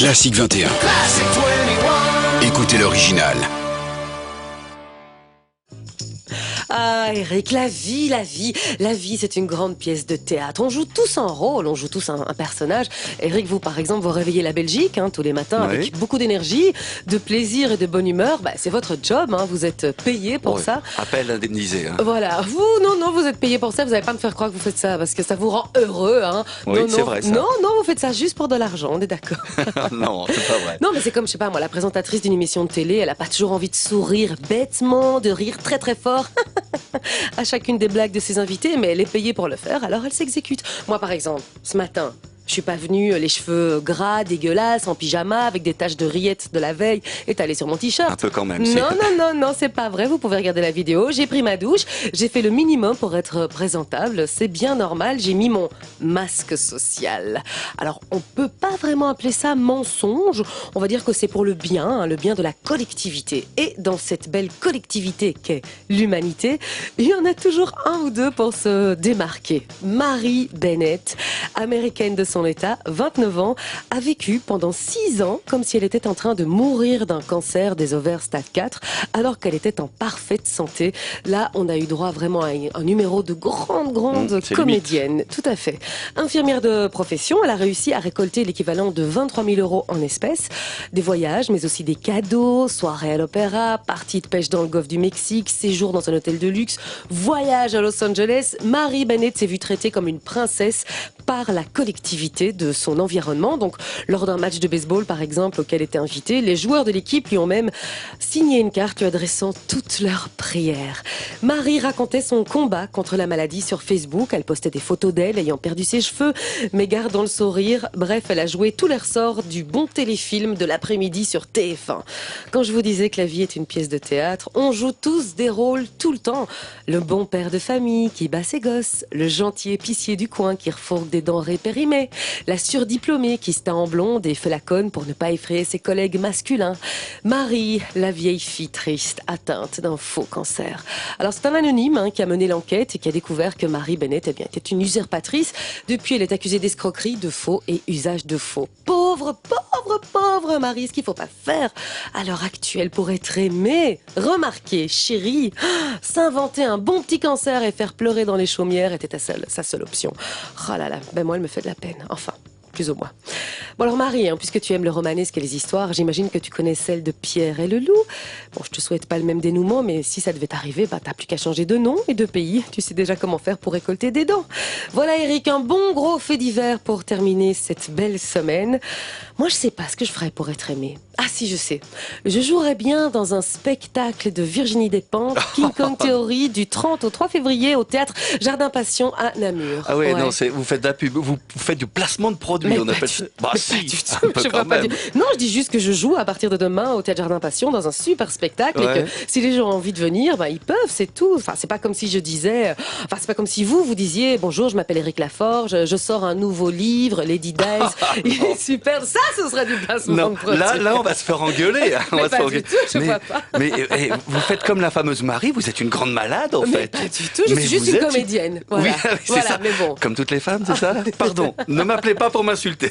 Classique 21. Écoutez l'original. Ah, Eric, la vie, c'est une grande pièce de théâtre. On joue tous un rôle, on joue tous un personnage. Eric, vous, par exemple, vous réveillez la Belgique tous les matins avec beaucoup d'énergie, de plaisir et de bonne humeur. C'est votre job, vous êtes payé pour ça. Appel indemnisé. Voilà, non, vous êtes payé pour ça. Vous n'allez pas me faire croire que vous faites ça parce que ça vous rend heureux. Oui, c'est vrai ça. Non, vous faites ça juste pour de l'argent, on est d'accord. Non, c'est pas vrai. Non, mais c'est comme, je sais pas moi, la présentatrice d'une émission de télé, elle a pas toujours envie de sourire bêtement, de rire très très fort à chacune des blagues de ses invités, mais elle est payée pour le faire, alors elle s'exécute. Moi, par exemple, ce matin, je suis pas venue les cheveux gras, dégueulasses, en pyjama, avec des taches de rillettes de la veille étalées sur mon t-shirt. Un peu quand même. Non, c'est pas vrai. Vous pouvez regarder la vidéo. J'ai pris ma douche. J'ai fait le minimum pour être présentable. C'est bien normal. J'ai mis mon masque social. Alors, on peut pas vraiment appeler ça mensonge. On va dire que c'est pour le bien de la collectivité. Et dans cette belle collectivité qu'est l'humanité, il y en a toujours un ou deux pour se démarquer. Marie Bennett, américaine de son état, 29 ans, a vécu pendant 6 ans comme si elle était en train de mourir d'un cancer des ovaires stade 4 alors qu'elle était en parfaite santé. Là, on a eu droit vraiment à un numéro de grande comédienne. Tout à fait. Infirmière de profession, elle a réussi à récolter l'équivalent de 23 000 € en espèces, des voyages, mais aussi des cadeaux, soirées à l'opéra, parties de pêche dans le golfe du Mexique, séjour dans un hôtel de luxe, voyage à Los Angeles. Marie Bennett s'est vue traitée comme une princesse par la collectivité de son environnement. Donc, lors d'un match de baseball, par exemple, auquel elle était invitée, les joueurs de l'équipe lui ont même signé une carte lui adressant toutes leurs prières. Marie racontait son combat contre la maladie sur Facebook. Elle postait des photos d'elle ayant perdu ses cheveux, mais gardant le sourire. Bref, elle a joué tous les ressorts du bon téléfilm de l'après-midi sur TF1. Quand je vous disais que la vie est une pièce de théâtre, on joue tous des rôles tout le temps. Le bon père de famille qui bat ses gosses, le gentil épicier du coin qui refourgue des denrées périmées, la surdiplômée qui se teint en blonde et fait la conne pour ne pas effrayer ses collègues masculins. Marie, la vieille fille triste, atteinte d'un faux cancer. Alors c'est un anonyme qui a mené l'enquête et qui a découvert que Marie Bennett était une usurpatrice. Depuis, elle est accusée d'escroquerie, de faux et usage de faux. Pauvre Marie, ce qu'il faut pas faire à l'heure actuelle pour être aimée. Remarquez, chérie, s'inventer un bon petit cancer et faire pleurer dans les chaumières était sa seule option. Oh là là, moi elle me fait de la peine, enfin, plus ou moins. Bon alors Marie, puisque tu aimes le romanesque et les histoires, j'imagine que tu connais celle de Pierre et le loup. Bon, je te souhaite pas le même dénouement, mais si ça devait t'arriver, t'as plus qu'à changer de nom et de pays. Tu sais déjà comment faire pour récolter des dents. Voilà Eric, un bon gros fait divers pour terminer cette belle semaine. Moi, je sais pas ce que je ferais pour être aimée. Ah si, je sais. Je jouerais bien dans un spectacle de Virginie Despentes, King Kong Theory, du 30 au 3 février au théâtre Jardin Passion à Namur. Ah ouais, non, vous faites de la pub, vous faites du placement de produits, mais on appelle ça. Bah si, un peu quand même. Non, je dis juste que je joue à partir de demain au théâtre Jardin Passion dans un super spectacle et que si les gens ont envie de venir, ils peuvent, c'est tout. Enfin, c'est pas comme si je disais, c'est pas comme si vous disiez bonjour, je m'appelle Eric Laforge, je sors un nouveau livre, Lady Dice, il est super. Ça, ce serait du placement de produits. Là, on va se faire engueuler. Mais pas du tout, je vois pas. Mais vous faites comme la fameuse Marie, vous êtes une grande malade en fait. Pas du tout, je suis juste une comédienne. Voilà. Oui, c'est ça. Mais bon. Comme toutes les femmes, c'est ça? Pardon, ne m'appelez pas pour m'insulter.